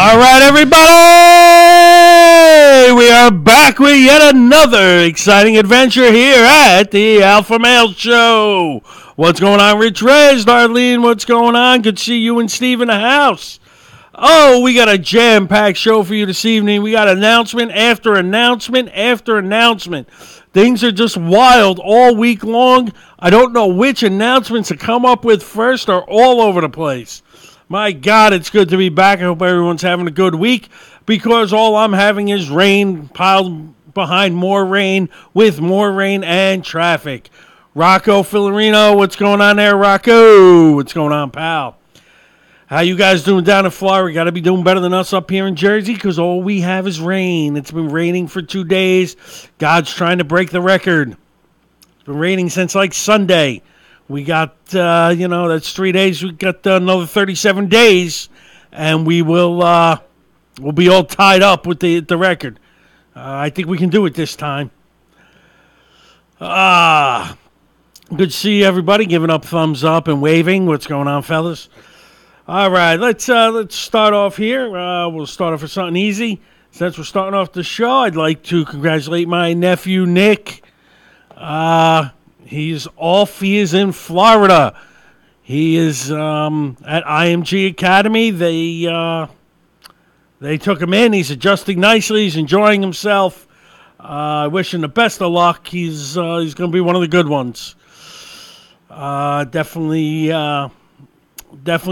All right, everybody, we are back with yet another exciting adventure here at the Alpha Male Show. What's going on, Rich Reyes? Darlene, what's going on? Good to see you and Steve in the house. Oh, we got a jam-packed show for you this evening. We got announcement after announcement after announcement. Things are just wild all week long. I don't know which announcements to come up with first. They're all over the place. My God, it's good to be back. I hope everyone's having a good week because all I'm having is rain piled behind more rain with more rain and traffic. Rocco Filarino, what's going on there, Rocco? What's going on, pal? How you guys doing down in Florida? Got to be doing better than us up here in Jersey because all we have is rain. It's been raining for 2 days. God's trying to break the record. It's been raining since like Sunday. We got, that's 3 days. We got another 37 days, and we will we'll be all tied up with the record. I think we can do it this time. Good to see everybody giving up thumbs up and waving. What's going on, fellas? All right, let's start off here. We'll start off with something easy. Since we're starting off the show, I'd like to congratulate my nephew, Nick. He's off. He is in Florida. He is at IMG Academy. They took him in. He's adjusting nicely. He's enjoying himself. I wish him the best of luck. He's going to be one of the good ones. Definitely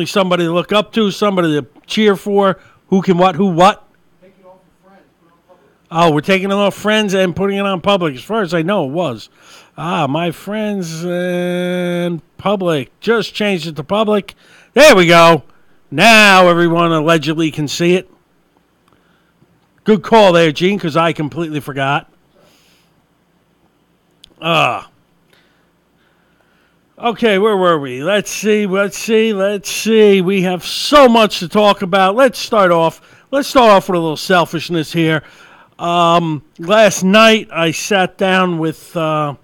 somebody to look up to, somebody to cheer for. Who can what? Who what? Take it off your friends, put it on public. Oh, we're taking it off friends and putting it on public. As far as I know, it was. My friends and public. Just changed it to public. There we go. Now everyone allegedly can see it. Good call there, Gene, because I completely forgot. Okay, where were we? Let's see. We have so much to talk about. Let's start off with a little selfishness here. Last night I sat down with the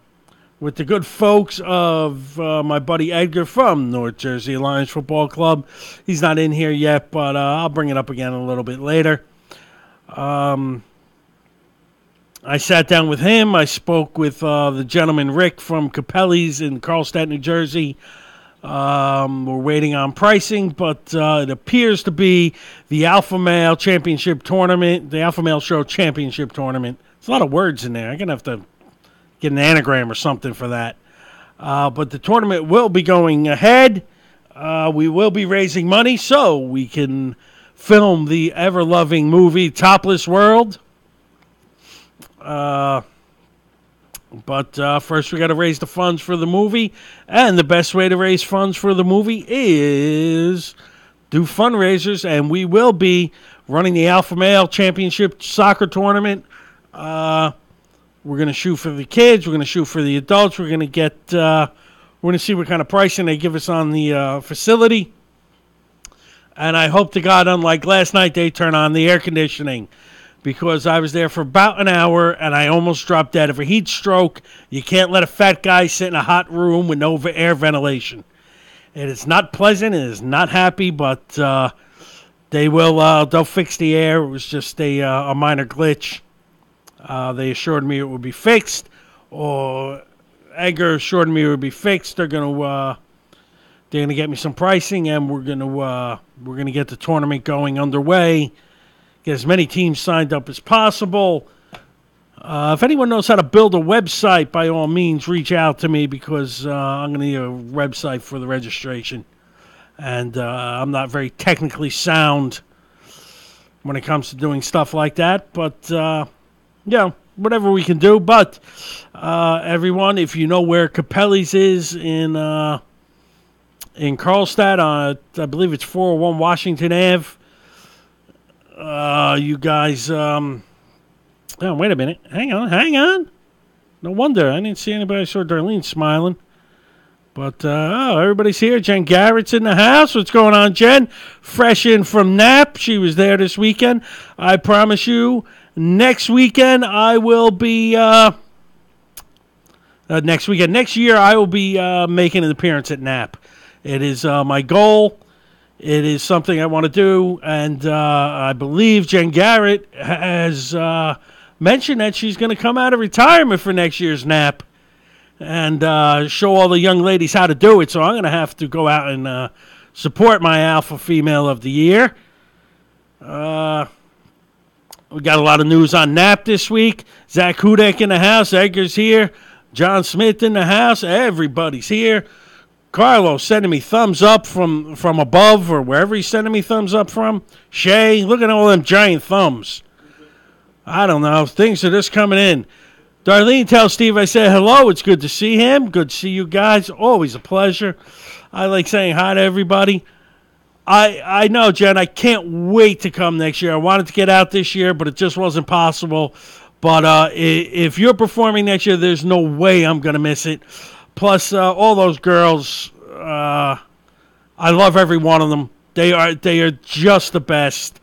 good folks of my buddy Edgar from North Jersey Alliance Football Club. He's not in here yet, but I'll bring it up again a little bit later. I sat down with him. I spoke with the gentleman Rick from Capelli's in Carlstadt, New Jersey. We're waiting on pricing, but it appears to be the Alpha Male Championship Tournament, the Alpha Male Show Championship Tournament. There's a lot of words in there. I'm going to have to get an anagram or something for that. But the tournament will be going ahead. We will be raising money so we can film the ever-loving movie Topless World. But first we got to raise the funds for the movie, and the best way to raise funds for the movie is do fundraisers, and we will be running the Alpha Male Championship Soccer Tournament. We're going to shoot for the kids, we're going to shoot for the adults, we're going to see what kind of pricing they give us on the facility, and I hope to God, unlike last night, they turn on the air conditioning. Because I was there for about an hour and I almost dropped dead of a heat stroke. You can't let a fat guy sit in a hot room with no air ventilation. It is not pleasant. It is not happy, but they'll fix the air. It was just a minor glitch. They assured me it would be fixed, or Edgar assured me it would be fixed. They're gonna get me some pricing, and we're gonna get the tournament going underway. Get as many teams signed up as possible. If anyone knows how to build a website, by all means, reach out to me because I'm going to need a website for the registration. And I'm not very technically sound when it comes to doing stuff like that. But, whatever we can do. But, everyone, if you know where Capelli's is in Carlstadt, I believe it's 401 Washington Ave. You guys, oh, wait a minute. Hang on. No wonder. I didn't see anybody. I saw Darlene smiling. But, everybody's here. Jen Garrett's in the house. What's going on, Jen? Fresh in from Nap. She was there this weekend. I promise you, next weekend I will be, next year I will be making an appearance at Nap. It is my goal It is something I want to do, and I believe Jen Garrett has mentioned that she's going to come out of retirement for next year's NAP and show all the young ladies how to do it. So I'm going to have to go out and support my Alpha Female of the Year. We got a lot of news on NAP this week. Zach Hudek in the house. Edgar's here. John Smith in the house. Everybody's here. Carlos sending me thumbs up from above or wherever he's sending me thumbs up from. Shay, look at all them giant thumbs. I don't know. Things are just coming in. Darlene tells Steve I said hello. It's good to see him. Good to see you guys. Always a pleasure. I like saying hi to everybody. I know, Jen, I can't wait to come next year. I wanted to get out this year, but it just wasn't possible. But if you're performing next year, there's no way I'm going to miss it. Plus, all those girls, I love every one of them. They are just the best.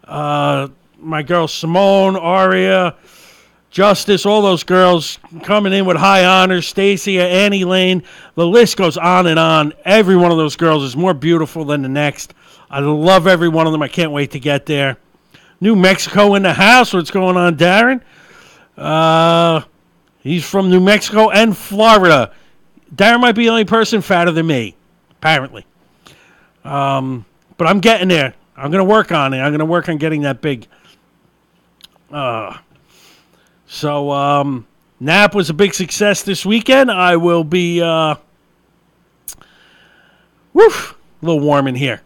My girls Simone, Aria, Justice, all those girls coming in with high honors. Stacia, Annie Lane, the list goes on and on. Every one of those girls is more beautiful than the next. I love every one of them. I can't wait to get there. New Mexico in the house. What's going on, Darren? He's from New Mexico and Florida. Darren might be the only person fatter than me, apparently. But I'm getting there. I'm going to work on it. I'm going to work on getting that big. So NAP was a big success this weekend. I will be, a little warm in here.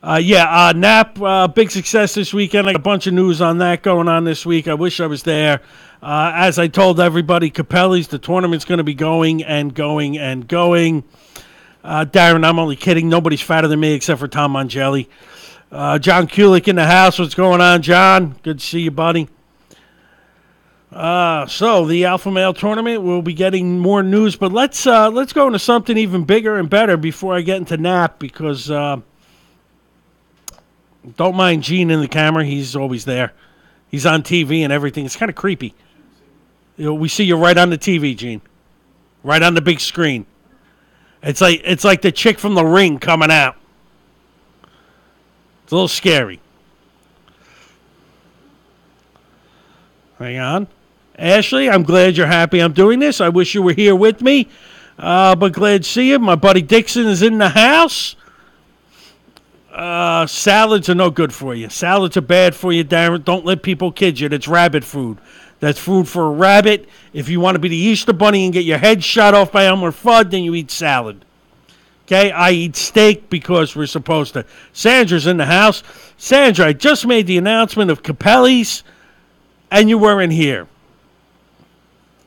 NAP, big success this weekend. I got a bunch of news on that going on this week. I wish I was there. As I told everybody, Capelli's, the tournament's going to be going and going and going. Darren, I'm only kidding. Nobody's fatter than me except for Tom Mangelli. John Kulik in the house. What's going on, John? Good to see you, buddy. So the Alpha Male tournament, we'll be getting more news, but let's go into something even bigger and better before I get into NAP, because don't mind Gene in the camera. He's always there. He's on TV and everything. It's kind of creepy. We see you right on the TV, Gene. Right on the big screen. It's like the chick from The Ring coming out. It's a little scary. Hang on. Ashley, I'm glad you're happy I'm doing this. I wish you were here with me. But glad to see you. My buddy Dixon is in the house. Salads are no good for you. Salads are bad for you, Darren. Don't let people kid you. That's rabbit food. That's food for a rabbit. If you want to be the Easter Bunny and get your head shot off by Elmer Fudd, then you eat salad. Okay? I eat steak because we're supposed to. Sandra's in the house. Sandra, I just made the announcement of Capelli's, and you weren't here.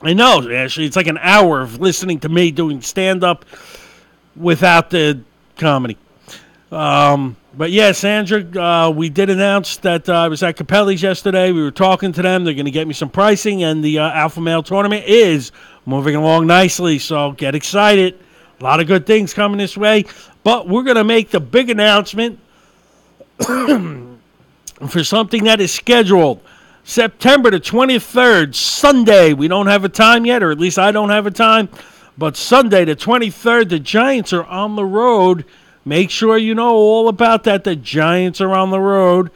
I know, Ashley. It's like an hour of listening to me doing stand-up without the comedy. But yeah, Sandra, we did announce that I was at Capelli's yesterday. We were talking to them. They're going to get me some pricing, and the Alpha Male tournament is moving along nicely, so get excited. A lot of good things coming this way. But we're going to make the big announcement for something that is scheduled. September the 23rd, Sunday. We don't have a time yet, or at least I don't have a time. But Sunday the 23rd, the Giants are on the road. Make sure you know all about that. The Giants are on the road.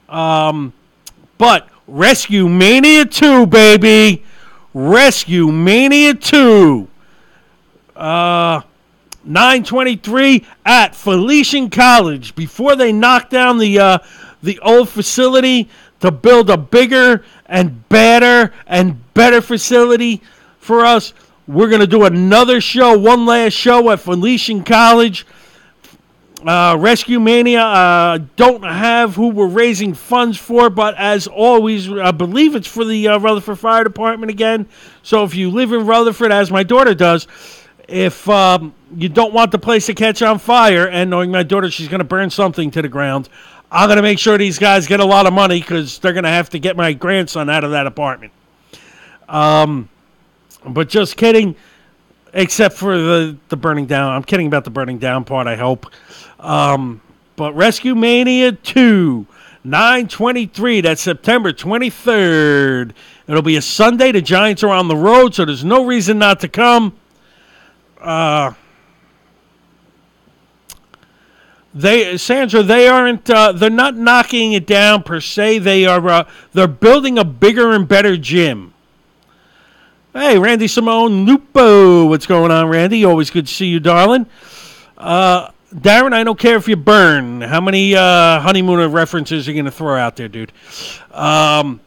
But Rescue Mania 2, baby. Rescue Mania 2. 9/23 at Felician College. Before they knock down the old facility to build a bigger and better facility for us, we're going to do another show, one last show at Felician College. Rescue Mania, don't have who we're raising funds for, but as always, I believe it's for the Rutherford Fire Department again. So if you live in Rutherford, as my daughter does, if you don't want the place to catch on fire, and knowing my daughter, she's going to burn something to the ground, I'm going to make sure these guys get a lot of money because they're going to have to get my grandson out of that apartment. But just kidding, except for the burning down. I'm kidding about the burning down part, I hope. But Rescue Mania 2, 9/23, that's September 23rd. It'll be a Sunday. The Giants are on the road, so there's no reason not to come. Sandra, they aren't. They're not knocking it down per se. They are. They're building a bigger and better gym. Hey, Randy Simone Lupo, what's going on, Randy? Always good to see you, darling. Darren, I don't care if you burn. How many honeymooner references are you going to throw out there, dude? They're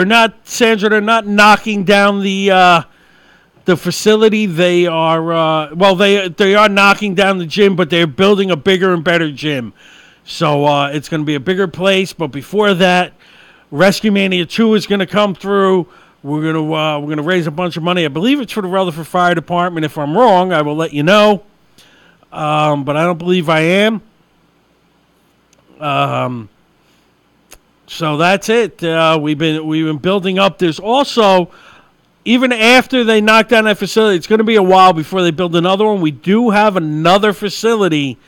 not, Sandra. They're not knocking down the facility. They are they are knocking down the gym, but they're building a bigger and better gym. So it's going to be a bigger place. But before that, Rescue Mania 2 is going to come through. We're gonna raise a bunch of money. I believe it's for the Rutherford Fire Department. If I'm wrong, I will let you know. But I don't believe I am. So that's it. We've been building up. There's also, even after they knock down that facility, it's going to be a while before they build another one. We do have another facility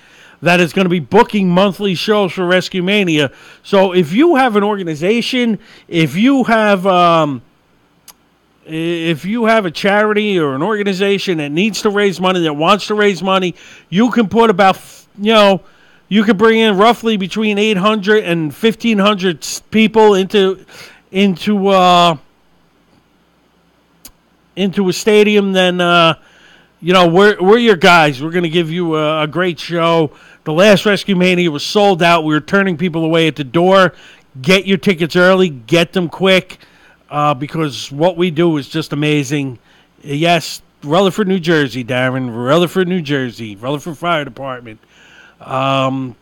that is going to be booking monthly shows for Rescue Mania. So if you have an organization, if you have a charity or an organization that needs to raise money, that wants to raise money, you can put about, you could bring in roughly between 800 and 1,500 people into a stadium. Then we're your guys. We're going to give you a great show. The last Rescue Mania was sold out. We were turning people away at the door. Get your tickets early. Get them quick, because what we do is just amazing. Yes, Rutherford, New Jersey, Darren. Rutherford, New Jersey. Rutherford Fire Department.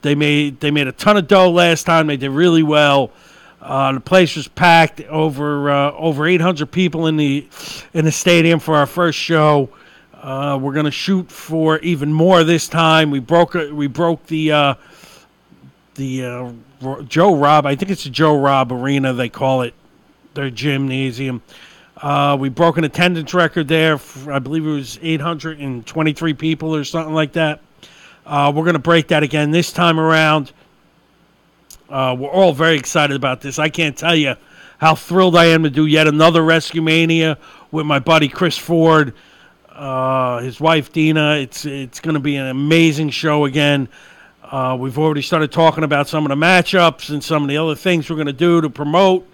They made a ton of dough last time. They did really well. The place was packed. Over 800 people in the stadium for our first show. We're gonna shoot for even more this time. We broke the Joe Robb. I think it's the Joe Robb Arena. They call it their gymnasium. We broke an attendance record there. I believe it was 823 people or something like that. We're going to break that again this time around. We're all very excited about this. I can't tell you how thrilled I am to do yet another Rescue Mania with my buddy Chris Ford, his wife Dina. It's going to be an amazing show again. We've already started talking about some of the matchups and some of the other things we're going to do to promote.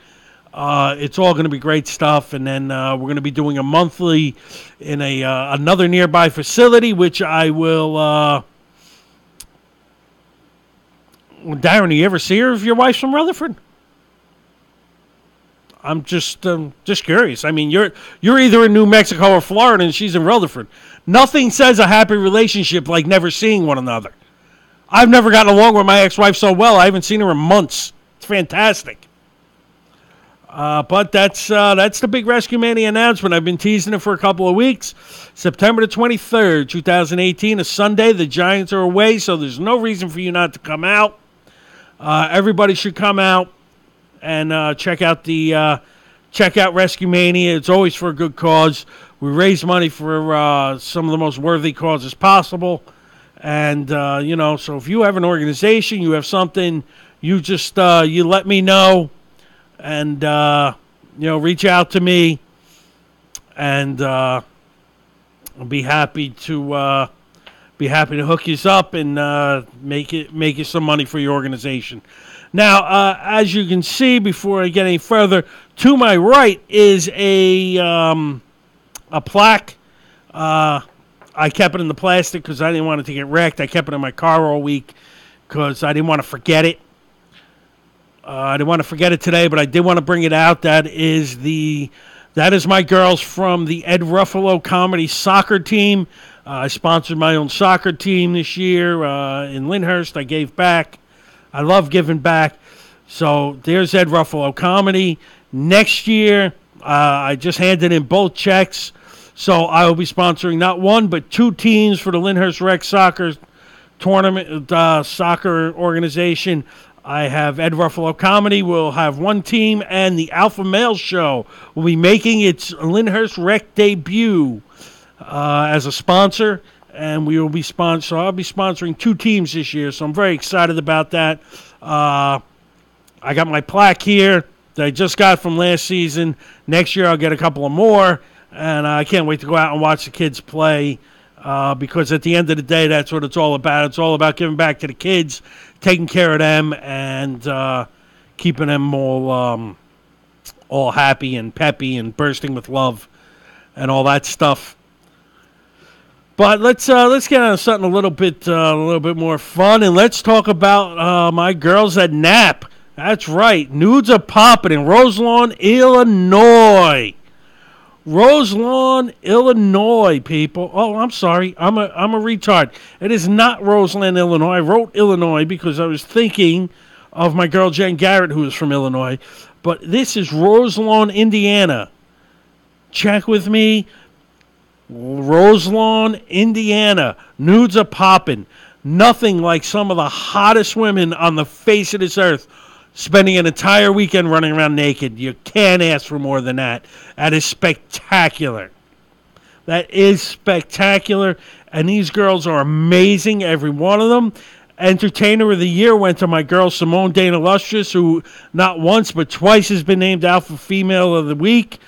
It's all going to be great stuff, and then we're going to be doing a monthly in another nearby facility, which I will. Darren, do you ever see her if your wife's from Rutherford? I'm just curious. I mean, you're either in New Mexico or Florida, and she's in Rutherford. Nothing says a happy relationship like never seeing one another. I've never gotten along with my ex-wife so well. I haven't seen her in months. It's fantastic. But that's the big Rescue Mania announcement. I've been teasing it for a couple of weeks. September the 23rd, 2018, a Sunday. The Giants are away, so there's no reason for you not to come out. Everybody should come out and check out Rescue Mania. It's always for a good cause. We raise money for some of the most worthy causes possible. And, so if you have an organization, you have something, you just you let me know. And, reach out to me. And I'll be happy to hook you up and make you some money for your organization. Now, as you can see, before I get any further, to my right is a plaque. I kept it in the plastic because I didn't want it to get wrecked. I kept it in my car all week because I didn't want to forget it. I didn't want to forget it today, but I did want to bring it out. That is my girls from the Ed Ruffalo Comedy Soccer Team. I sponsored my own soccer team this year in Lyndhurst. I gave back. I love giving back. So there's Ed Ruffalo Comedy. Next year, I just handed in both checks. So I will be sponsoring not one, but two teams for the Lyndhurst Rec Soccer Tournament, soccer organization. I have Ed Ruffalo Comedy. We'll have one team, and the Alpha Male Show will be making its Lyndhurst Rec debut as a sponsor, and we will be so I'll be sponsoring two teams this year, so I'm very excited about that. I got my plaque here that I just got from last season. Next year I'll get a couple of more, and I can't wait to go out and watch the kids play. because at the end of the day, that's what it's all about. It's all about giving back to the kids, taking care of them, and keeping them all happy and peppy and bursting with love and all that stuff. But let's get on to something a little bit more fun, and let's talk about my girls at NAP. That's right, nudes are popping in Roselawn, Illinois. Roselawn, Illinois, people. Oh, I'm sorry, I'm a retard. It is not Roseland, Illinois. I wrote Illinois because I was thinking of my girl Jen Garrett, who is from Illinois. But this is Roselawn, Indiana. Check with me. Roselawn, Indiana. Nudes are popping. Nothing like some of the hottest women on the face of this earth spending an entire weekend running around naked. You can't ask for more than that. That is spectacular. That is spectacular. And these girls are amazing, every one of them. Entertainer of the Year went to my girl Simone Dana Lustrous, who not once but twice has been named Alpha Female of the Week.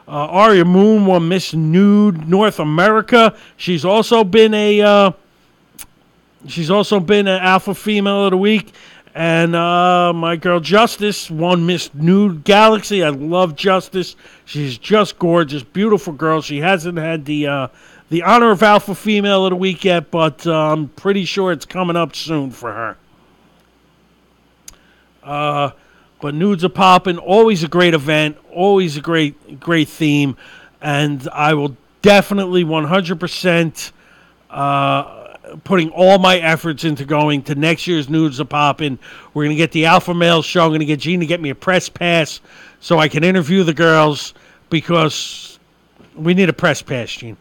Aria Moon won Miss Nude North America. She's also been an Alpha Female of the Week. And my girl Justice won Miss Nude Galaxy. I love Justice. She's just gorgeous, beautiful girl. She hasn't had the honor of Alpha Female of the Week yet, but I'm pretty sure it's coming up soon for her. But nudes are popping. Always a great event. Always a great theme. And I will definitely 100% putting all my efforts into going to next year's Nudes are Poppin'. We're going to get the Alpha Male show. I'm going to get Gene to get me a press pass so I can interview the girls, because we need a press pass, Gene.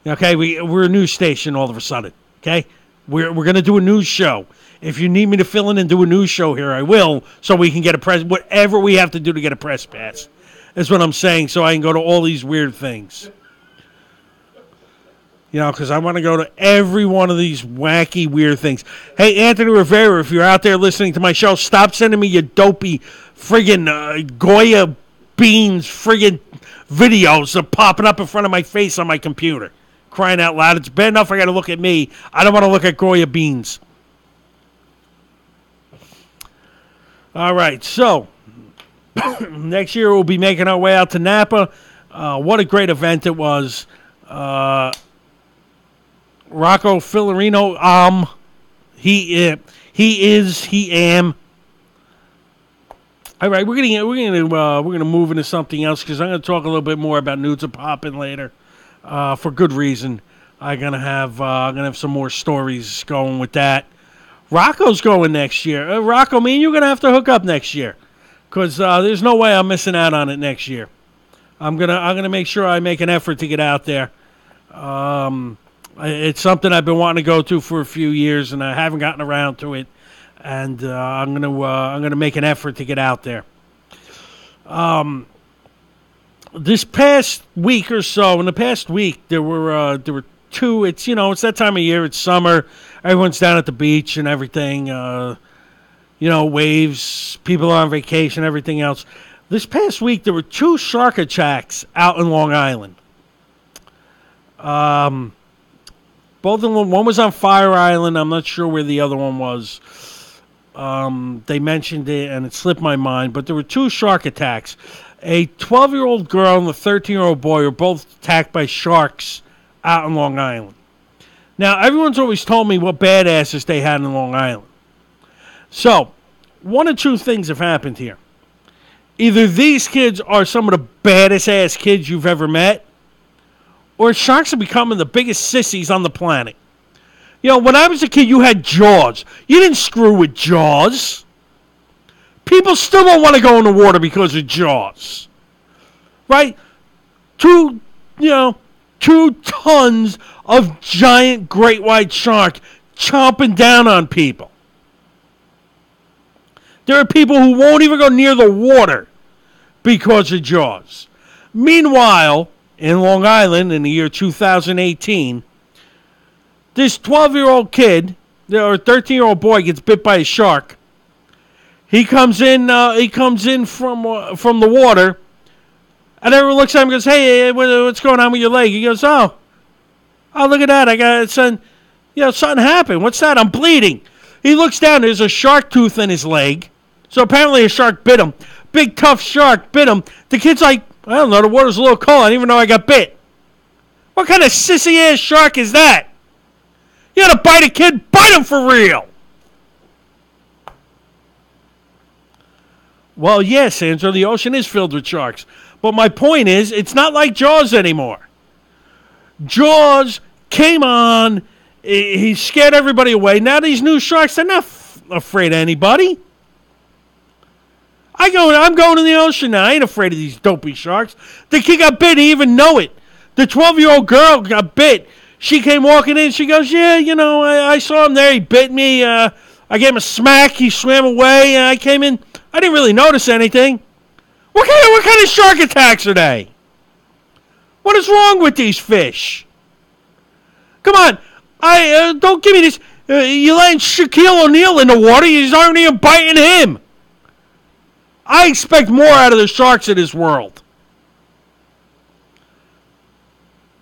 Okay, we're a news station all of a sudden. Okay, we're going to do a news show. If you need me to fill in and do a news show here, I will, so we can get a press. Whatever we have to do to get a press pass is what I'm saying, so I can go to all these weird things. You know, because I want to go to every one of these wacky, weird things. Hey, Anthony Rivera, if you're out there listening to my show, stop sending me your dopey friggin' Goya beans friggin' videos that are popping up in front of my face on my computer. Crying out loud. It's bad enough I got to look at me. I don't want to look at Goya beans. All right, so next year we'll be making our way out to Napa. What a great event it was. Rocco Filarino, he am. All right, we're gonna move into something else, because I'm gonna talk a little bit more about Nudes Are Poppin' later, for good reason. I'm gonna have some more stories going with that. Rocco's going next year. Rocco, me and you're gonna have to hook up next year, because there's no way I'm missing out on it next year. I'm gonna make sure I make an effort to get out there. It's something I've been wanting to go to for a few years, and I haven't gotten around to it. And I'm gonna make an effort to get out there. This past week or so, in the past week, there were two. It's that time of year. It's summer. Everyone's down at the beach and everything. Waves. People are on vacation. Everything else. This past week, there were two shark attacks out in Long Island. Both of them. One was on Fire Island. I'm not sure where the other one was. They mentioned it, and it slipped my mind. But there were two shark attacks. A 12-year-old girl and a 13-year-old boy were both attacked by sharks out in Long Island. Now, everyone's always told me what badasses they had in Long Island. So, one of two things have happened here. Either these kids are some of the baddest-ass kids you've ever met, or sharks are becoming the biggest sissies on the planet. When I was a kid, you had Jaws. You didn't screw with Jaws. People still don't want to go in the water because of Jaws. Right? 2 tons of giant great white shark chomping down on people. There are people who won't even go near the water because of Jaws. Meanwhile, in Long Island in the year 2018, this 12-year-old kid or 13-year-old boy gets bit by a shark. He comes in from the water, and everyone looks at him and goes, "Hey, what's going on with your leg?" He goes, "Oh, Oh, look at that. I got something. Something happened. What's that? I'm bleeding. He looks down. There's a shark tooth in his leg. So apparently a shark bit him. Big, tough shark bit him. The kid's like, I don't know. The water's a little cold. I didn't even know I got bit. What kind of sissy-ass shark is that? You gotta bite a kid, bite him for real. Well, yes, Sandra, the ocean is filled with sharks. But my point is, it's not like Jaws anymore. Jaws came on, he scared everybody away. Now these new sharks, they're not afraid of anybody. I'm going in the ocean now. I ain't afraid of these dopey sharks. The kid got bit, he didn't even know it. The 12-year-old girl got bit. She came walking in. She goes, yeah, I saw him there. He bit me. I gave him a smack. He swam away. I came in. I didn't really notice anything. What kind of shark attacks are they? What is wrong with these fish? Come on. Don't give me this. You're letting Shaquille O'Neal in the water. You aren't even biting him. I expect more out of the sharks in this world.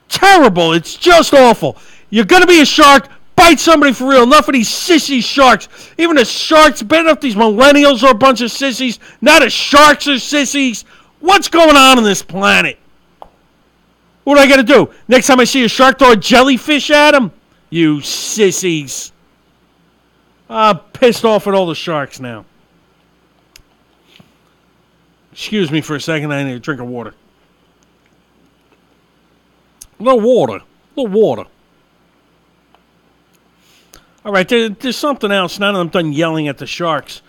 Terrible. It's just awful. You're going to be a shark. Bite somebody for real. Enough of these sissy sharks. Even the sharks, bad enough these millennials are a bunch of sissies. Now the sharks are sissies. What's going on this planet? What do I got to do? Next time I see a shark, throw a jellyfish at him? You sissies. I'm pissed off at all the sharks now. Excuse me for a second. I need a drink of water. A little water. All right, there's something else. Now that I'm done yelling at the sharks.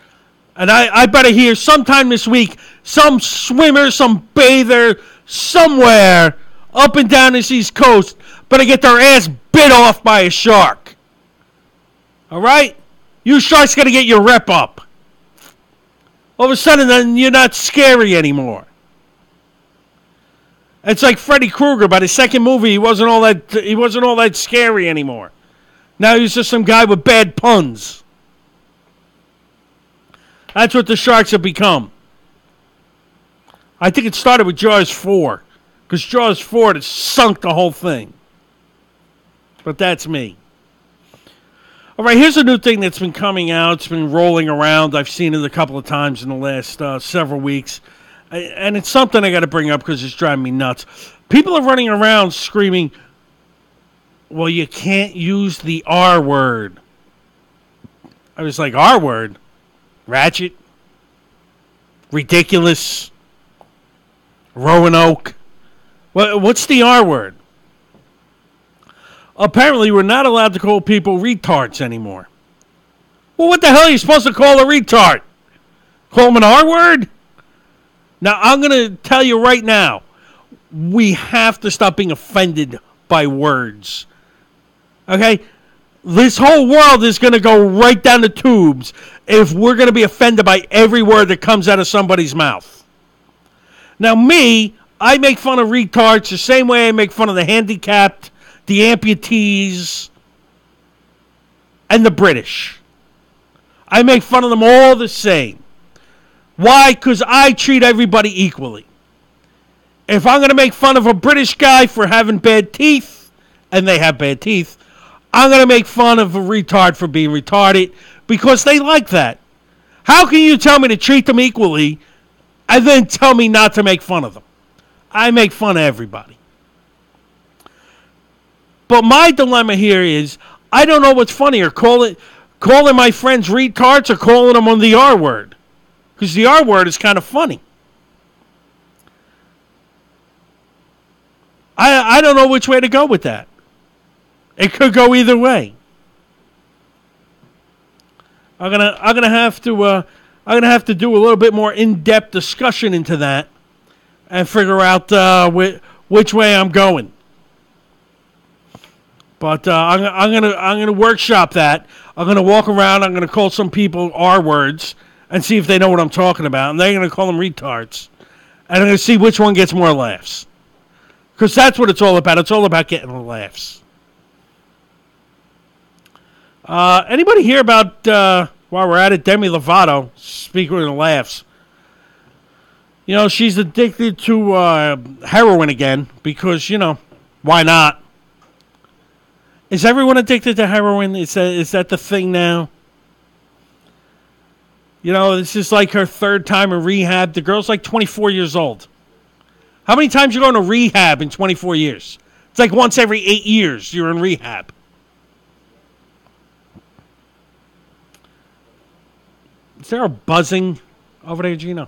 And I better hear sometime this week, some swimmer, some bather, somewhere up and down this East Coast better get their ass bit off by a shark. All right? You sharks got to get your rep up. All of a sudden, then you're not scary anymore. It's like Freddy Krueger. By the second movie, he wasn't all that scary anymore. Now he's just some guy with bad puns. That's what the sharks have become. I think it started with Jaws 4. Because Jaws 4 has sunk the whole thing. But that's me. All right, here's a new thing that's been coming out. It's been rolling around. I've seen it a couple of times in the last several weeks. And it's something I got to bring up because it's driving me nuts. People are running around screaming, well, you can't use the R word. I was like, R word? Ratchet? Ridiculous? Roanoke? What's the R word? Apparently, we're not allowed to call people retards anymore. Well, what the hell are you supposed to call a retard? Call them an R word? Now, I'm going to tell you right now, we have to stop being offended by words. Okay? This whole world is going to go right down the tubes if we're going to be offended by every word that comes out of somebody's mouth. Now, I make fun of retards the same way I make fun of the handicapped, the amputees, and the British. I make fun of them all the same. Why? Because I treat everybody equally. If I'm going to make fun of a British guy for having bad teeth, and they have bad teeth, I'm going to make fun of a retard for being retarded because they like that. How can you tell me to treat them equally and then tell me not to make fun of them? I make fun of everybody. But my dilemma here is, I don't know what's funnier, calling my friends retards or calling them on the R word. Because the R word is kind of funny. I don't know which way to go with that. It could go either way. I'm gonna have to do a little bit more in-depth discussion into that and figure out which way I'm going. But I'm gonna workshop that. I'm gonna walk around. I'm gonna call some people R words and see if they know what I'm talking about. And they're gonna call them retards. And I'm gonna see which one gets more laughs. Because that's what it's all about. It's all about getting the laughs. Anybody hear about, while we're at it, Demi Lovato, speaking of laughs? You know, she's addicted to heroin again because, why not? Is everyone addicted to heroin? Is that the thing now? You know, this is like her third time in rehab. The girl's like 24 years old. How many times you going to rehab in 24 years? It's like once every 8 years you're in rehab. Is there a buzzing over there, Gino?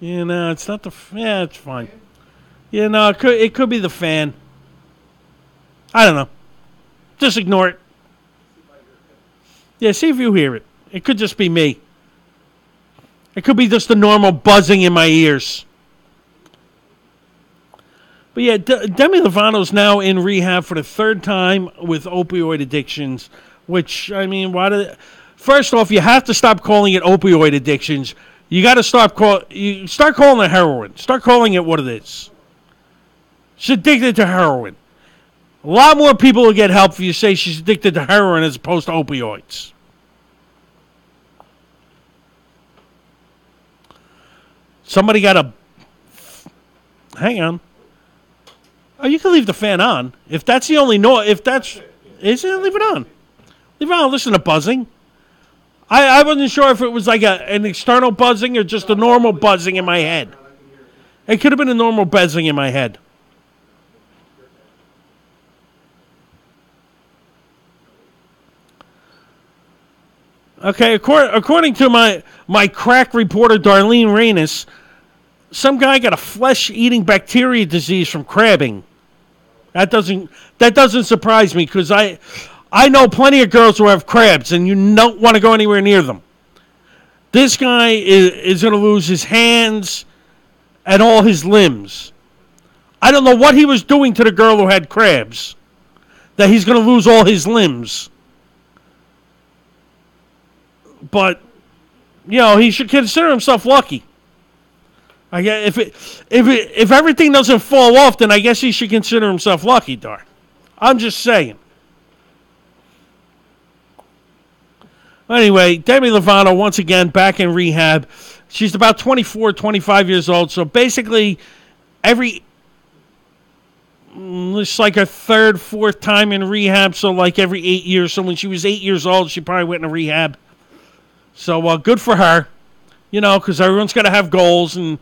Yeah, no, it's not the... Yeah, it's fine. Yeah, no, it could be the fan. I don't know. Just ignore it. Yeah, see if you hear it. It could just be me. It could be just the normal buzzing in my ears. But yeah, Demi Lovato's now in rehab for the third time with opioid addictions, which, I mean, first off, you have to stop calling it opioid addictions. You got to start calling it heroin. Start calling it what it is. She's addicted to heroin. A lot more people will get help if you say she's addicted to heroin as opposed to opioids. Somebody got a... Hang on. Oh, you can leave the fan on. If that's the only noise... If that's... Is it? Leave it on. Leave it on. Listen to buzzing. I wasn't sure if it was like an external buzzing or just a normal buzzing in my head. It could have been a normal buzzing in my head. Okay, according to my crack reporter, Darlene Reynes, some guy got a flesh-eating bacteria disease from crabbing. That doesn't surprise me because I know plenty of girls who have crabs, and you don't want to go anywhere near them. This guy is going to lose his hands and all his limbs. I don't know what he was doing to the girl who had crabs, that he's going to lose all his limbs. But, you know, he should consider himself lucky. I guess if everything doesn't fall off, then I guess he should consider himself lucky, Dar. I'm just saying. Anyway, Demi Lovato, once again, back in rehab. She's about 24, 25 years old. So basically, it's like her third, fourth time in rehab. So like every 8 years. So when she was 8 years old, she probably went into rehab. So good for her. You know, because everyone's got to have goals and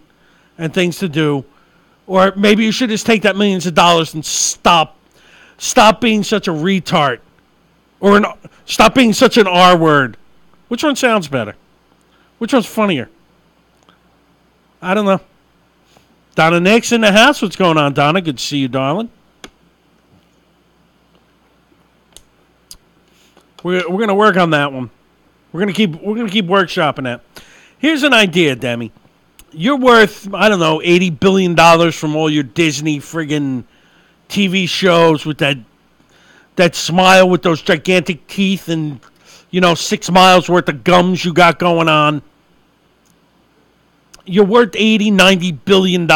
things to do. Or maybe you should just take that millions of dollars and stop being such a retard. Or stop being such an R word. Which one sounds better? Which one's funnier? I don't know. Donna Nix in the house. What's going on, Donna? Good to see you, darling. We're gonna work on that one. We're gonna keep workshopping that. Here's an idea, Demi. You're worth, I don't know, $80 billion from all your Disney friggin' TV shows with that smile with those gigantic teeth and, 6 miles worth of gums you got going on. You're worth $80, $90 billion,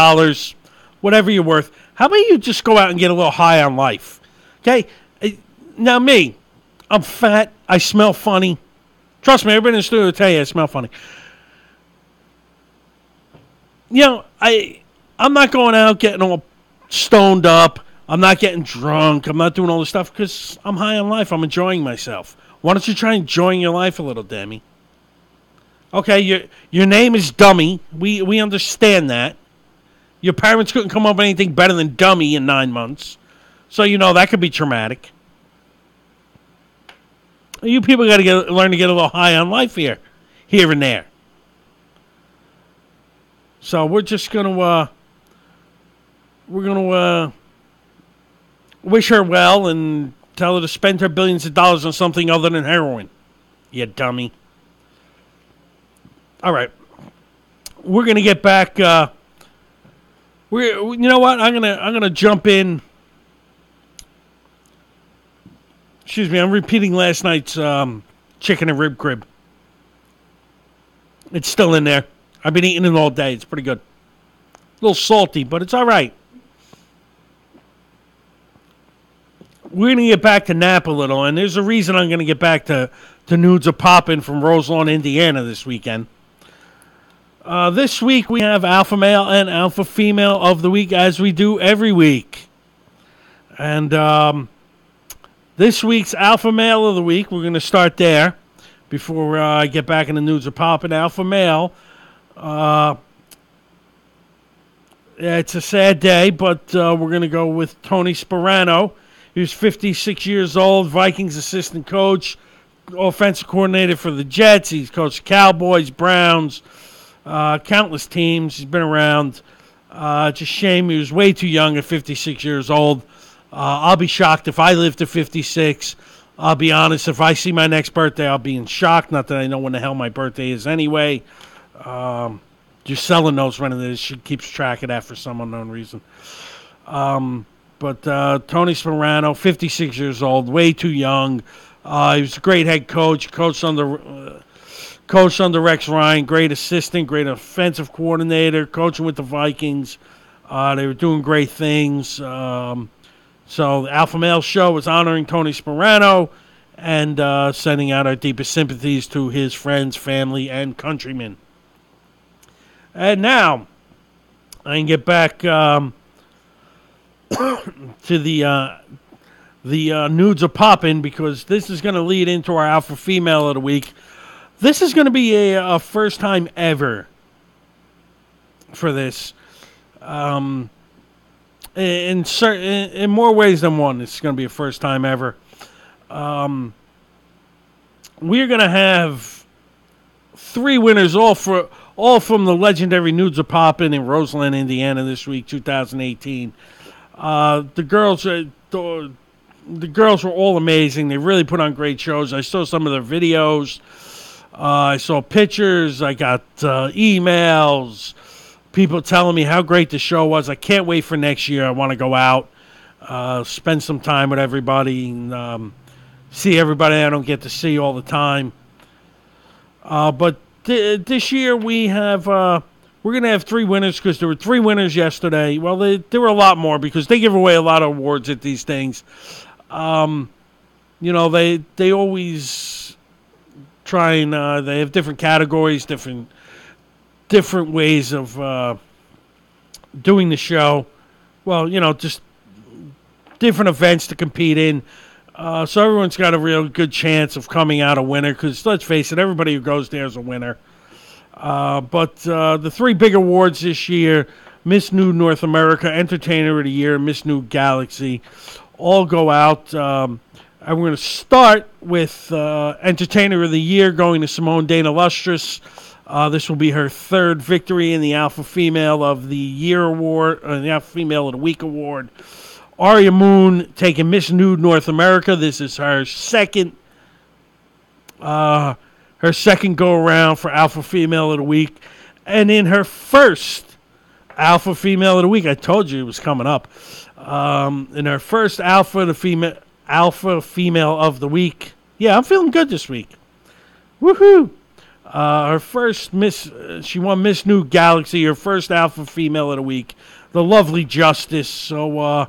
whatever you're worth. How about you just go out and get a little high on life? Okay? Now me, I'm fat. I smell funny. Trust me, everybody in the studio will tell you I smell funny. I'm not going out getting all stoned up. I'm not getting drunk. I'm not doing all this stuff because I'm high on life. I'm enjoying myself. Why don't you try enjoying your life a little, Demi? Okay, your name is Dummy. We understand that. Your parents couldn't come up with anything better than Dummy in 9 months. So, that could be traumatic. You people got to learn to get a little high on life here and there. So we're just gonna wish her well and tell her to spend her billions of dollars on something other than heroin. You dummy. All right, we're gonna get back. You know what? I'm gonna jump in. Excuse me. I'm repeating last night's chicken and rib crib. It's still in there. I've been eating it all day. It's pretty good. A little salty, but it's all right. We're going to get back to Napa a little, and there's a reason I'm going to get back to Nudes Are Poppin' from Roselawn, Indiana this weekend. This week we have Alpha Male and Alpha Female of the Week, as we do every week. And This week's Alpha Male of the Week, we're going to start there before I get back in the news of popping. Alpha Male, it's a sad day, but we're going to go with Tony Sparano. He was 56 years old, Vikings assistant coach, offensive coordinator for the Jets. He's coached Cowboys, Browns, countless teams. He's been around. It's a shame he was way too young at 56 years old. I'll be shocked if I live to 56. I'll be honest, if I see my next birthday, I'll be in shock. Not that I know when the hell my birthday is anyway. Gisela knows when it is. She keeps track of that for some unknown reason. But Tony Sparano, 56 years old, way too young. He was a great head coach, coached under Rex Ryan, great assistant, great offensive coordinator, coaching with the Vikings. They were doing great things. So the Alpha Male Show is honoring Tony Sparano and sending out our deepest sympathies to his friends, family, and countrymen. And now, I can get back to the nudes are popping, because this is going to lead into our Alpha Female of the Week. This is going to be a first time ever for this. In more ways than one, it's going to be a first time ever. We're going to have 3 winners, all from the legendary Nudes Are Poppin' in Roseland, Indiana this week, 2018. The girls were all amazing. They really put on great shows. I saw some of their videos. I saw pictures. I got emails. People telling me how great the show was. I can't wait for next year. I want to go out, spend some time with everybody, and see everybody I don't get to see all the time. But this year we're going to have 3 winners, because there were 3 winners yesterday. Well, there were a lot more, because they give away a lot of awards at these things. They always try and they have different categories, different ways of doing the show. Well, just different events to compete in. So everyone's got a real good chance of coming out a winner, because let's face it, everybody who goes there is a winner. But the 3 big awards this year, Miss Nude North America, Entertainer of the Year, Miss Nude Galaxy, all go out. And we're going to start with Entertainer of the Year going to Simone Dana Lustrous. This will be her 3rd victory in the Alpha Female of the Year award, the Alpha Female of the Week award. Aria Moon taking Miss Nude North America. This is her second go around for Alpha Female of the Week, and in her first Alpha Female of the Week, I told you it was coming up. In her first Alpha Female of the Week. Yeah, I'm feeling good this week. Woohoo! Her first she won Miss Nude Galaxy, her first Alpha Female of the Week, the lovely Justice. So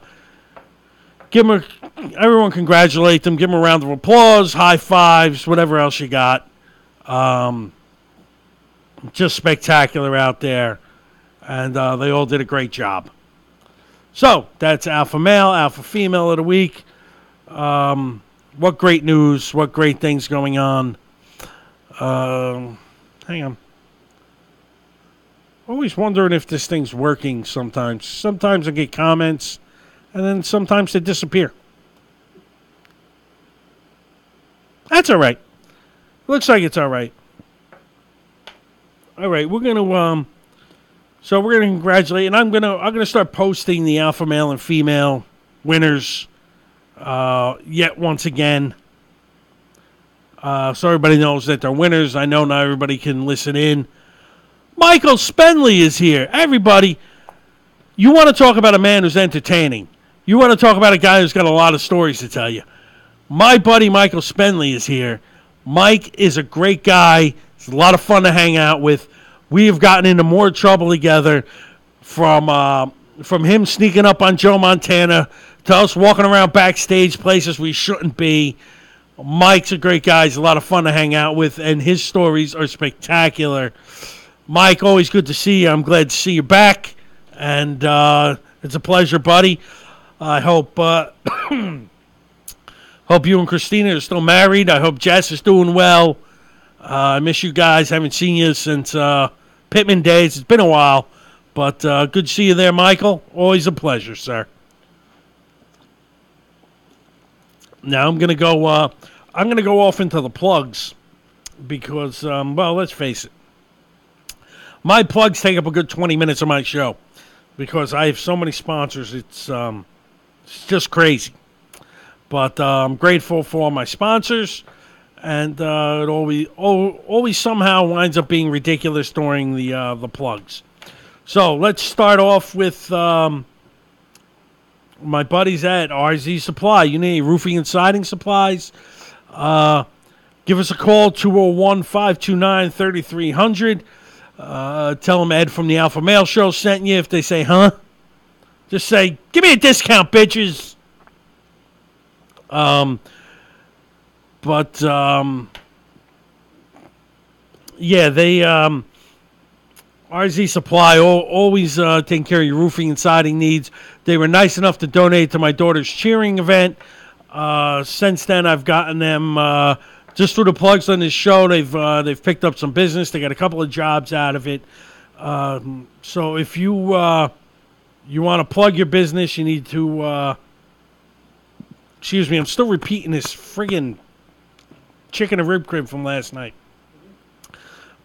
everyone congratulate them, give them a round of applause, high fives, whatever else you got. Just spectacular out there, and they all did a great job. So that's Alpha Male, Alpha Female of the Week. What great news, what great things going on. Hang on. Always wondering if this thing's working sometimes. Sometimes I get comments, and then sometimes they disappear. That's all right. Looks like it's all right. All right, we're gonna congratulate, and I'm gonna start posting the Alpha Male and Female winners yet once again. So everybody knows that they're winners. I know not everybody can listen in. Michael Spenley is here. Everybody, you want to talk about a man who's entertaining. You want to talk about a guy who's got a lot of stories to tell you. My buddy Michael Spenley is here. Mike is a great guy. It's a lot of fun to hang out with. We have gotten into more trouble together, from him sneaking up on Joe Montana to us walking around backstage places we shouldn't be. Mike's a great guy. He's a lot of fun to hang out with, and his stories are spectacular. Mike, always good to see you. I'm glad to see you back, and it's a pleasure, buddy. I hope Hope you and Christina are still married. I hope Jess is doing well. I miss you guys. Haven't seen you since Pittman days. It's been a while. But good to see you there, Michael. Always a pleasure, sir. Now I'm gonna go off into the plugs because well, let's face it. My plugs take up a good 20 minutes of my show because I have so many sponsors. It's just crazy. But I'm grateful for all my sponsors, and it always somehow winds up being ridiculous during the plugs. So let's start off with my buddies at RZ Supply. You need roofing and siding supplies? Give us a call, 201-529-3300. Tell them Ed from the Alpha Male Show sent you. If they say, huh? Just say, give me a discount, bitches. Yeah, they, RZ Supply, always taking care of your roofing and siding needs. They were nice enough to donate to my daughter's cheering event. Since then, I've gotten them, just through the plugs on this show, they've picked up some business. They got a couple of jobs out of it. So if you want to plug your business, you need to, excuse me, I'm still repeating this friggin' chicken and rib crib from last night.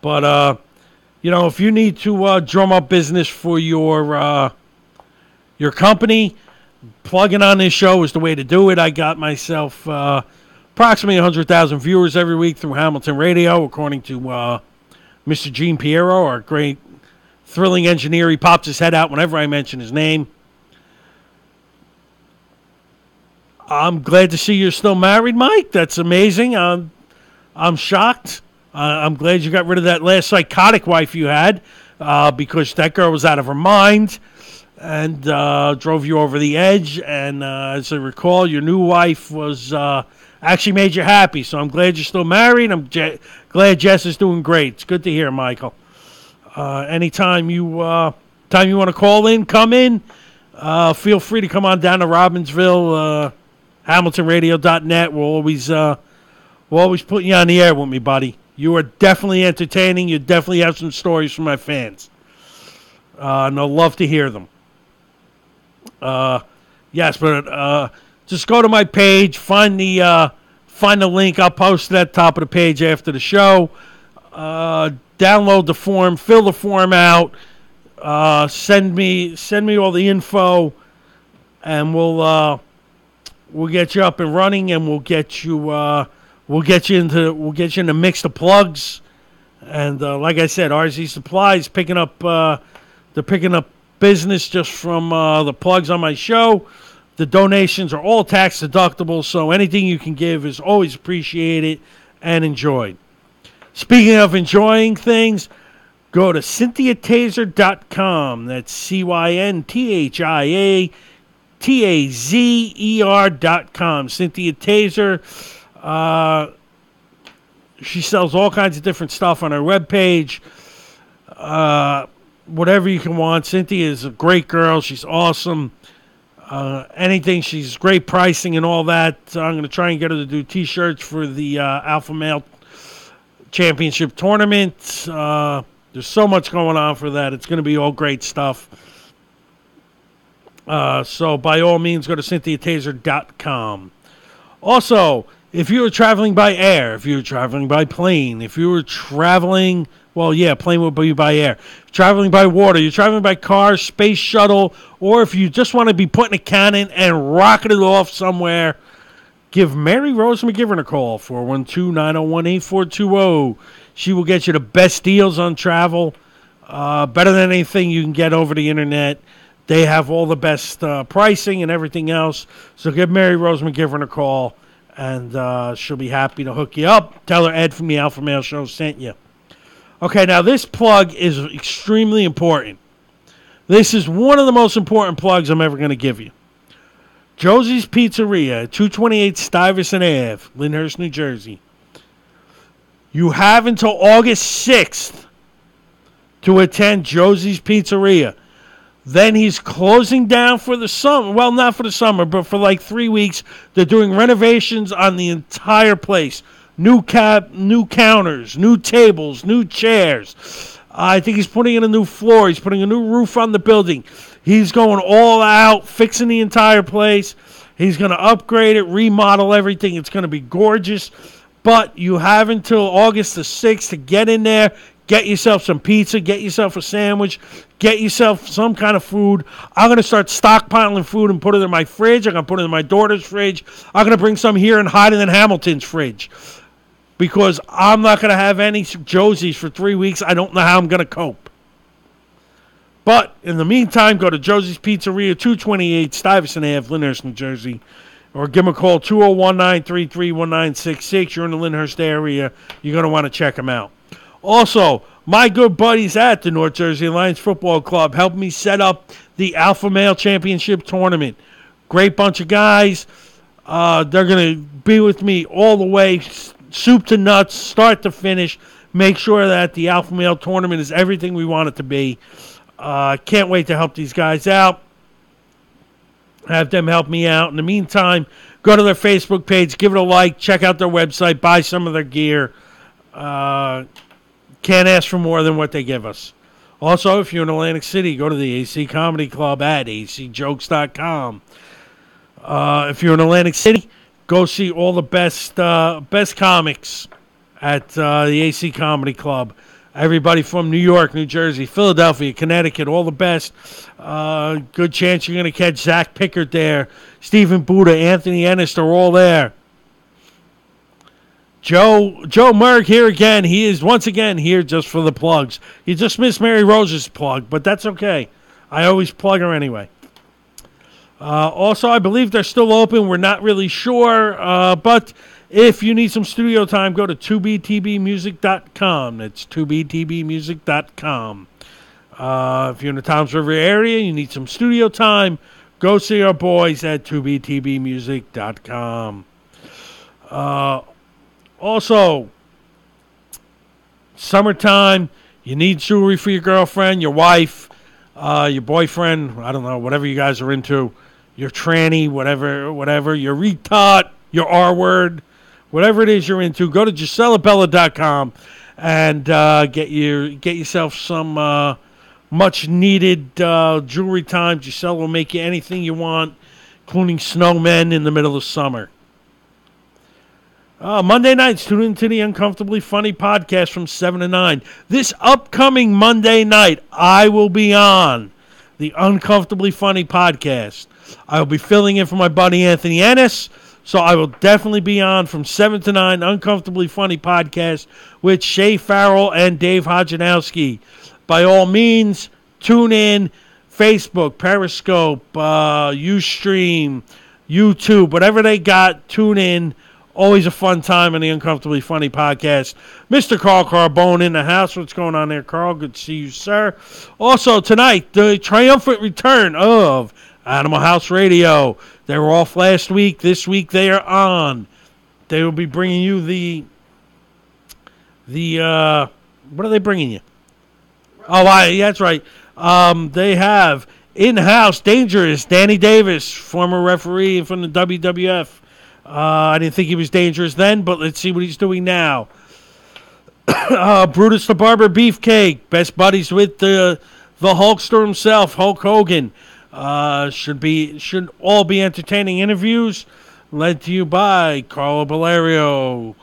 But, if you need to drum up business for your company, plugging on this show is the way to do it. I got myself approximately 100,000 viewers every week through Hamilton Radio, according to Mr. Gene Piero, our great thrilling engineer. He pops his head out whenever I mention his name. I'm glad to see you're still married, Mike. That's amazing. I'm shocked. I'm glad you got rid of that last psychotic wife you had because that girl was out of her mind and drove you over the edge. And as I recall, your new wife was actually made you happy. So I'm glad you're still married. I'm glad Jess is doing great. It's good to hear, Michael. Anytime you want to call in, come in. Feel free to come on down to Robbinsville, HamiltonRadio.net. We'll always put you on the air with me, buddy. You are definitely entertaining. You definitely have some stories from my fans. And I'll love to hear them. Yes, but just go to my page, find the link. I'll post it at the top of the page after the show. Download the form, fill the form out, send me all the info, and we'll get you up and running, and we'll get you into the mix of plugs. And like I said, RZ Supplies picking up business just from the plugs on my show. The donations are all tax deductible, so anything you can give is always appreciated and enjoyed. Speaking of enjoying things, go to CynthiaTaser.com. That's CynthiaTazer.com. Cynthia Taser. She sells all kinds of different stuff on her webpage. Whatever you can want. Cynthia is a great girl. She's awesome. Anything. She's great pricing and all that. I'm going to try and get her to do T-shirts for the Alpha Male Championship Tournament. There's so much going on for that. It's going to be all great stuff. So by all means, go to CynthiaTaser.com. Also, if you were traveling by air, if you were traveling by plane, if you were traveling, well, yeah, plane would be by air. Traveling by water, you're traveling by car, space shuttle, or if you just want to be putting a cannon and rocking it off somewhere, give Mary Rose McGivern a call, 412-901-8420. She will get you the best deals on travel, better than anything you can get over the internet. They have all the best pricing and everything else. So give Mary Rose McGivern a call, and she'll be happy to hook you up. Tell her Ed from the Alpha Male Show sent you. Okay, now this plug is extremely important. This is one of the most important plugs I'm ever going to give you. Josie's Pizzeria, 228 Stuyvesant Ave, Lyndhurst, New Jersey. You have until August 6th to attend Josie's Pizzeria. Then he's closing down for the summer. Well, not for the summer, but for like 3 weeks. They're doing renovations on the entire place. New counters, new tables, new chairs. I think he's putting in a new floor. He's putting a new roof on the building. He's going all out, fixing the entire place. He's going to upgrade it, remodel everything. It's going to be gorgeous. But you have until August the 6th to get in there, get yourself some pizza, get yourself a sandwich, get yourself some kind of food. I'm going to start stockpiling food and put it in my fridge. I'm going to put it in my daughter's fridge. I'm going to bring some here and hide it in Hamilton's fridge because I'm not going to have any Josie's for 3 weeks. I don't know how I'm going to cope. But in the meantime, go to Josie's Pizzeria, 228 Stuyvesant Ave, Lyndhurst, New Jersey. Or give them a call, 201-933-1966. You're in the Lyndhurst area. You're going to want to check them out. Also, my good buddies at the North Jersey Alliance Football Club helped me set up the Alpha Male Championship Tournament. Great bunch of guys. They're going to be with me all the way, soup to nuts, start to finish. Make sure that the Alpha Male Tournament is everything we want it to be. Can't wait to help these guys out. Have them help me out. In the meantime, go to their Facebook page, give it a like, check out their website, buy some of their gear. Can't ask for more than what they give us. Also, if you're in Atlantic City, go to the AC Comedy Club at acjokes.com. If you're in Atlantic City, go see all the best comics at the AC Comedy Club. Everybody from New York, New Jersey, Philadelphia, Connecticut, all the best. Good chance you're going to catch Zach Pickard there. Stephen Buda, Anthony Ennis, they're all there. Joe Merg here again. He is once again here just for the plugs. He just missed Mary Rose's plug, but that's okay. I always plug her anyway. Also, I believe they're still open. We're not really sure, but if you need some studio time, go to 2btbmusic.com. That's 2btbmusic.com. If you're in the Toms River area, you need some studio time, go see our boys at 2btbmusic.com. Also, summertime, you need jewelry for your girlfriend, your wife, your boyfriend, I don't know, whatever you guys are into, your tranny, whatever, your retard, your R-word, whatever it is you're into, go to GiselleBella.com and get yourself some much-needed jewelry time. Giselle will make you anything you want, including snowmen in the middle of summer. Monday nights, tune into the Uncomfortably Funny podcast from 7 to 9. This upcoming Monday night, I will be on the Uncomfortably Funny podcast. I will be filling in for my buddy Anthony Ennis, so I will definitely be on from 7 to 9, Uncomfortably Funny podcast with Shay Farrell and Dave Hodjanowski. By all means, tune in, Facebook, Periscope, Ustream, YouTube, whatever they got, tune in. Always a fun time on the Uncomfortably Funny podcast. Mr. Carl Carbone in the house. What's going on there, Carl? Good to see you, sir. Also, tonight, the triumphant return of Animal House Radio. They were off last week. This week, they are on. They will be bringing you what are they bringing you? Oh, that's right. They have in-house Dangerous Danny Davis, former referee from the WWF. I didn't think he was dangerous then, but let's see what he's doing now. Brutus the Barber Beefcake, best buddies with the Hulkster himself, Hulk Hogan. Should all be entertaining interviews, led to you by Carlo Valerio,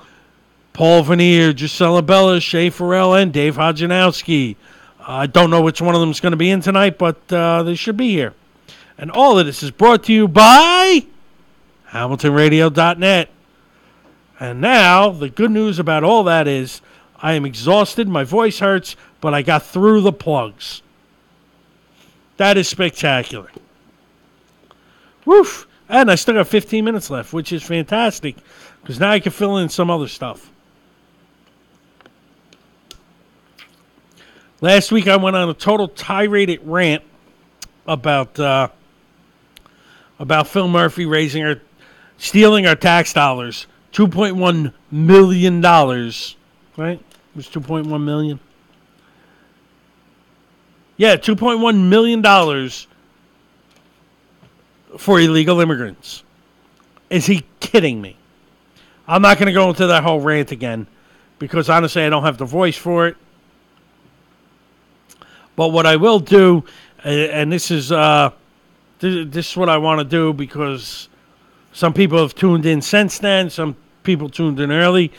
Paul Veneer, Gisela Bella, Shay Farrell, and Dave Hodjanowski. I don't know which one of them is going to be in tonight, but they should be here. And all of this is brought to you by HamiltonRadio.net. And now, the good news about all that is I am exhausted, my voice hurts, but I got through the plugs. That is spectacular. Woof! And I still got 15 minutes left, which is fantastic, because now I can fill in some other stuff. Last week I went on a total tirade rant about Phil Murphy stealing our tax dollars, $2.1 million, right? It was $2.1 million. Yeah, $2.1 million for illegal immigrants. Is he kidding me? I'm not going to go into that whole rant again because honestly I don't have the voice for it. But what I will do, and this is what I want to do because some people have tuned in since then. Some people tuned in early.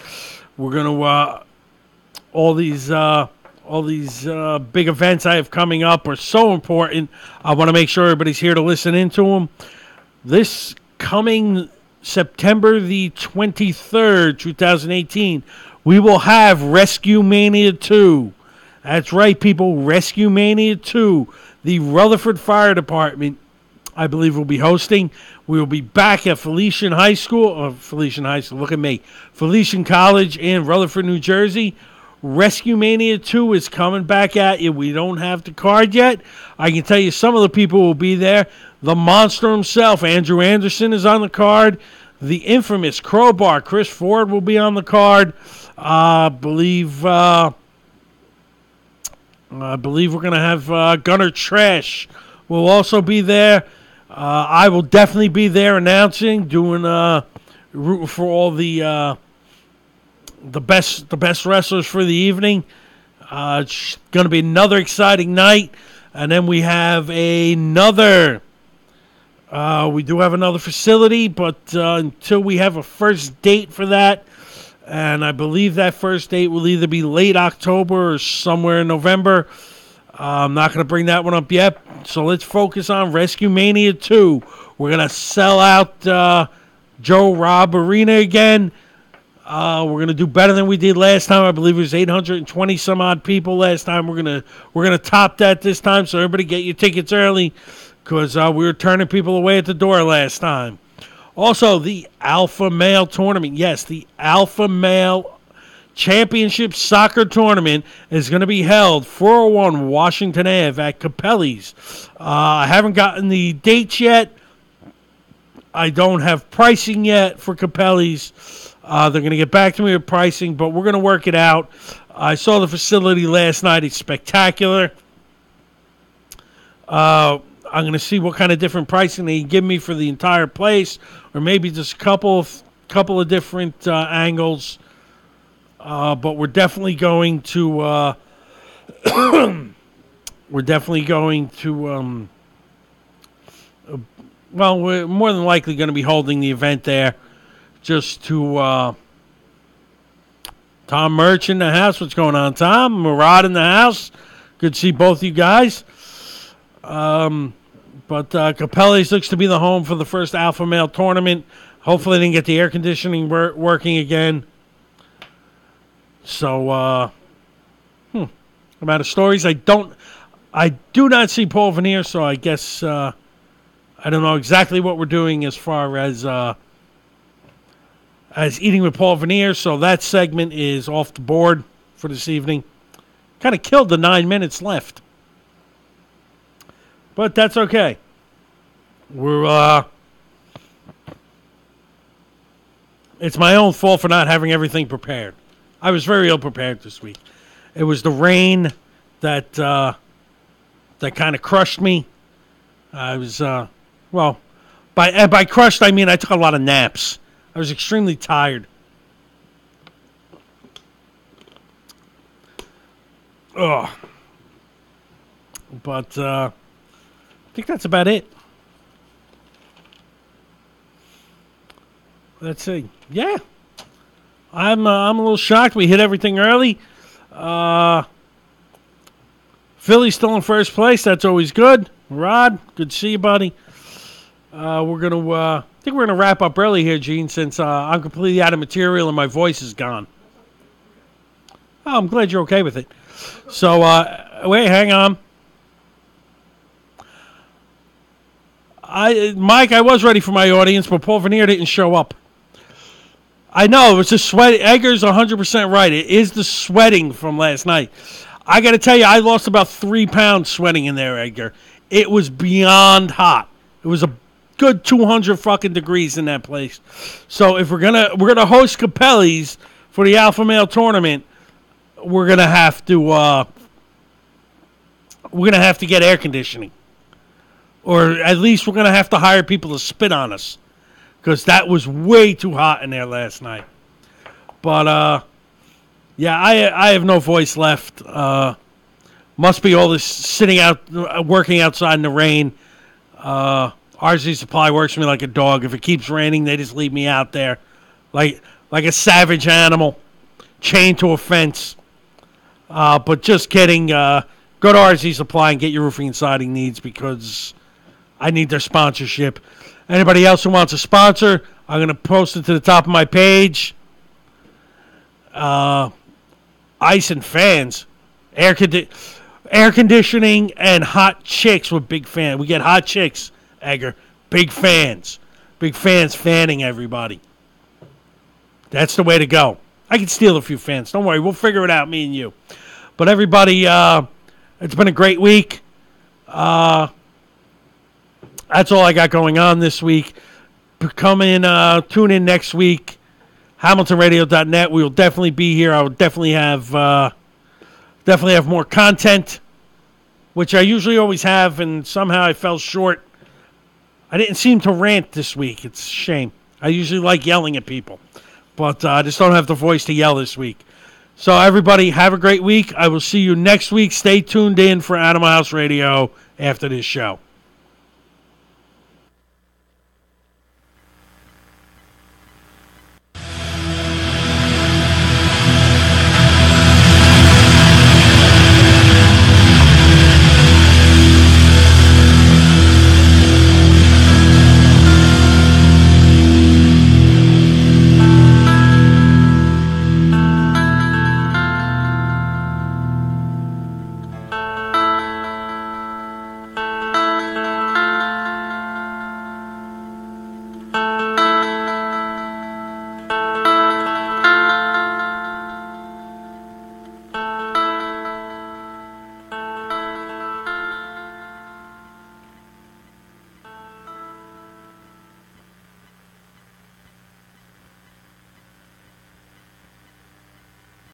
We're going to all these big events I have coming up are so important. I want to make sure everybody's here to listen into them. This coming September the 23rd, 2018, we will have Rescue Mania 2. That's right, people. Rescue Mania 2. The Rutherford Fire Department, I believe, will be hosting. We will be back at Felician High School. Look at me. Felician College in Rutherford, New Jersey. Rescue Mania 2 is coming back at you. We don't have the card yet. I can tell you some of the people will be there. The monster himself, Andrew Anderson, is on the card. The infamous Crowbar, Chris Ford, will be on the card. I believe we're going to have Gunner Trash will also be there. I will definitely be there announcing, doing rooting for all the best wrestlers for the evening. It's going to be another exciting night, and then we have another. We do have another facility, but until we have a first date for that, and I believe that first date will either be late October or somewhere in November. I'm not going to bring that one up yet, so let's focus on Rescue Mania 2. We're going to sell out Joe Robb Arena again. We're going to do better than we did last time. I believe it was 820 some odd people last time. We're gonna top that this time, so everybody get your tickets early because we were turning people away at the door last time. Also, the Alpha Male Tournament. Yes, the Alpha Male Championship Soccer Tournament is going to be held 401 Washington Ave at Capelli's. I haven't gotten the dates yet. I don't have pricing yet for Capelli's. They're going to get back to me with pricing, but we're going to work it out. I saw the facility last night. It's spectacular. I'm going to see what kind of different pricing they give me for the entire place, or maybe just a couple of different angles. But we're definitely going to we're more than likely going to be holding the event there. Just to Tom Murch in the house. What's going on, Tom? Murad in the house. Good to see both you guys. But Capelli's looks to be the home for the first Alpha Male tournament. Hopefully they can get the air conditioning working again. So, I'm out of stories. I do not see Paul Veneer, so I guess I don't know exactly what we're doing as far as Eating with Paul Veneer. So that segment is off the board for this evening. Kind of killed the 9 minutes left. But that's okay. It's my own fault for not having everything prepared. I was very ill prepared this week. It was the rain that kind of crushed me. I was by crushed I mean I took a lot of naps. I was extremely tired. Ugh. But I think that's about it. Let's see. Yeah. I'm a little shocked. We hit everything early. Philly's still in first place. That's always good. Rod, good to see you, buddy. I think we're gonna wrap up early here, Gene, since I'm completely out of material and my voice is gone. Oh, I'm glad you're okay with it. So, wait, hang on. Mike, I was ready for my audience, but Paul Veneer didn't show up. I know, it's the sweat. Edgar's 100% right. It is the sweating from last night. I got to tell you, I lost about 3 pounds sweating in there, Edgar. It was beyond hot. It was a good 200 fucking degrees in that place. So if we're gonna host Capelli's for the Alpha Male tournament, we're gonna have to we're going to have to get air conditioning. Or at least we're going to have to hire people to spit on us. Because that was way too hot in there last night. But, yeah, I have no voice left. Must be all this sitting out, working outside in the rain. RZ Supply works me like a dog. If it keeps raining, they just leave me out there. Like a savage animal. Chained to a fence. But just kidding. Go to RZ Supply and get your roofing and siding needs because I need their sponsorship. Anybody else who wants a sponsor, I'm going to post it to the top of my page. Ice and fans. Air conditioning and hot chicks with big fans. We get hot chicks, Edgar. Big fans. Big fans fanning everybody. That's the way to go. I can steal a few fans. Don't worry. We'll figure it out, me and you. But everybody, it's been a great week. That's all I got going on this week. Tune in next week. HamiltonRadio.net. We will definitely be here. I will definitely have more content, which I usually always have, and somehow I fell short. I didn't seem to rant this week. It's a shame. I usually like yelling at people, but I just don't have the voice to yell this week. So everybody, have a great week. I will see you next week. Stay tuned in for Animal House Radio after this show.